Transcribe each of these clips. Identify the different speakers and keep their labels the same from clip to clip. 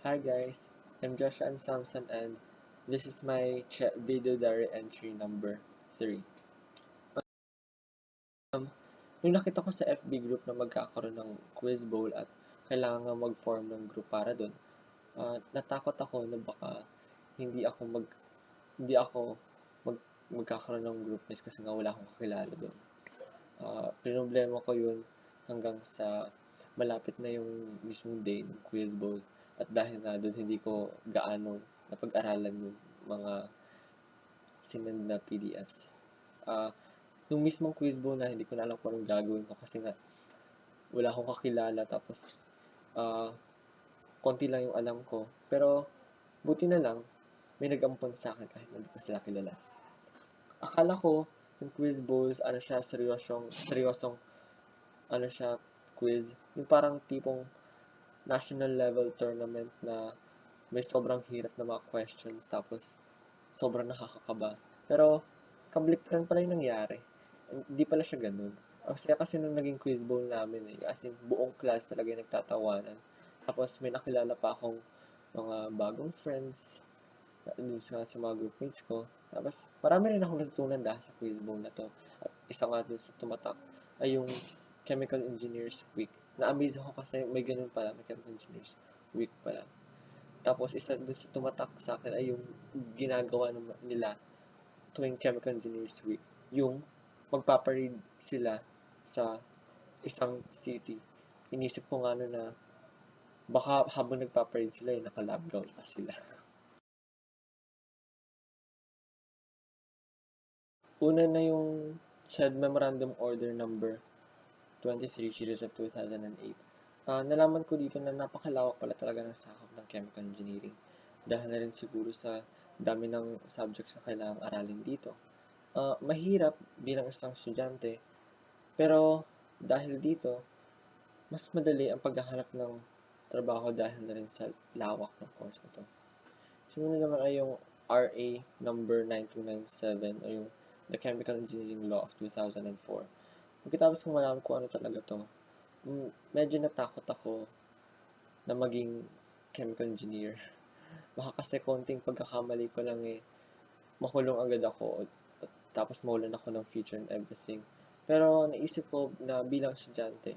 Speaker 1: Hi guys, I'm Joshua M. Samson and this is my video diary entry number 3. Nung nakita ko sa FB group na magkakaroon ng quiz bowl at kailangan mag-form ng group para dun, natakot ako na baka hindi ako magkakaroon ng group mates kasi nga wala akong kakilala dun. Pinoblema ko yun hanggang sa malapit na yung mismong day ng quiz bowl. At dahil nga doon, hindi ko gaano napag-aralan yung mga sinend na PDFs. Yung mismong quiz bowl na hindi ko na alam kung anong gagawin ko kasi nga wala akong kakilala tapos konti lang yung alam ko. Pero buti na lang, may nag-ampon sa akin kahit hindi ko sila kilala. Akala ko yung quiz bowls, seryosong quiz. Yung parang tipong national level tournament na may sobrang hirap na mga questions tapos sobrang nakakakaba. Pero kablik lang pala yung nangyari. Hindi pala siya ganun. Ang saya kasi nung naging quiz bowl namin as in buong class talaga yung nagtatawanan. Tapos may nakilala pa akong mga bagong friends sa mga groupmates ko. Tapos marami rin akong natutunan dahil sa quiz bowl na to. At isa nga dun sa tumatak ay yung Chemical Engineers Week. Na-amaze ako kasi may ganun pala, may Chemical Engineers Week pala. Tapos isa dun sa tumatak sa akin ay yung ginagawa nila tuwing Chemical Engineers Week. Yung magpaparade sila sa isang city. Inisip ko nga na baka habang nagpaparade sila naka-lab gown pa sila. Una na yung SHED Memorandum Order Number 23 Series of 2008. Nalaman ko dito na napakalawak pala talaga ng sakop ng chemical engineering. Dahil na rin siguro sa dami ng subjects na kailangang aralin dito. Mahirap bilang isang estudyante, pero dahil dito, mas madali ang paghahanap ng trabaho dahil na rin sa lawak ng course na to. Sunod naman ay yung RA number 9297 o yung The Chemical Engineering Law of 2004. Pagkatapos kong malaman kung ano talaga to, medyo natakot ako na maging chemical engineer. Baka kasi konting pagkakamali ko lang makulong agad ako tapos mawalan ako ng future and everything. Pero naisip ko na bilang estudyante,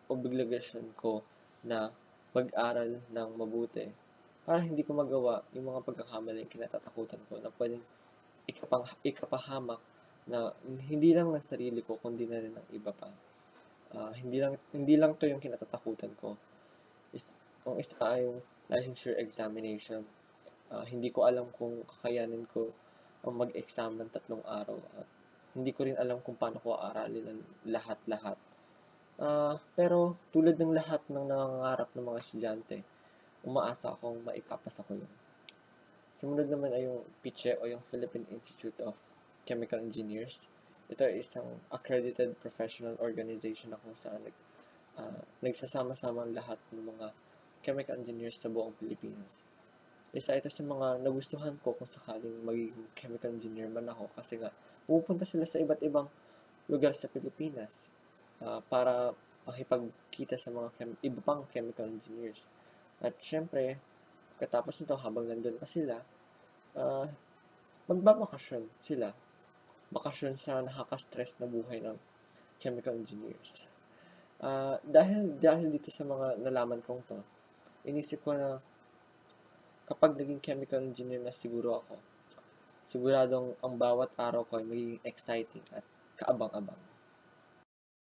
Speaker 1: obligasyon ko na mag-aral ng mabuti para hindi ko magawa yung mga pagkakamali kinatatakutan ko na pwedeng ikapahamak na hindi lang ng sarili ko kundi na rin ng iba pa. Hindi lang to yung kinatatakutan ko. Ang isa ay yung licensure examination. Hindi ko alam kung kakayanin ko ang mag-exam ng 3 araw at hindi ko rin alam kung paano ko aaralin ang lahat-lahat. Pero tulad ng lahat ng nangangarap ng mga estudyante, umaasa akong maipapasa ko yun. Sumunod naman ay yung PICHE o yung Philippine Institute of Chemical Engineers. Ito ay isang accredited professional organization na kung saan nagsasama-sama ang lahat ng mga chemical engineers sa buong Pilipinas. Isa ito sa mga nagustuhan ko kung sakaling magiging chemical engineer man ako kasi nga pupunta sila sa iba't ibang lugar sa Pilipinas para makipagkita sa mga iba pang chemical engineers. At syempre, pagkatapos nito habang nandun pa sila, magbabakasyon sila. Bakasyon sa nakaka-stress na buhay ng chemical engineers. Dahil dito sa mga nalaman kong to, inisip ko na kapag naging chemical engineer na siguro ako, siguradong ang bawat araw ko ay magiging exciting at kaabang-abang.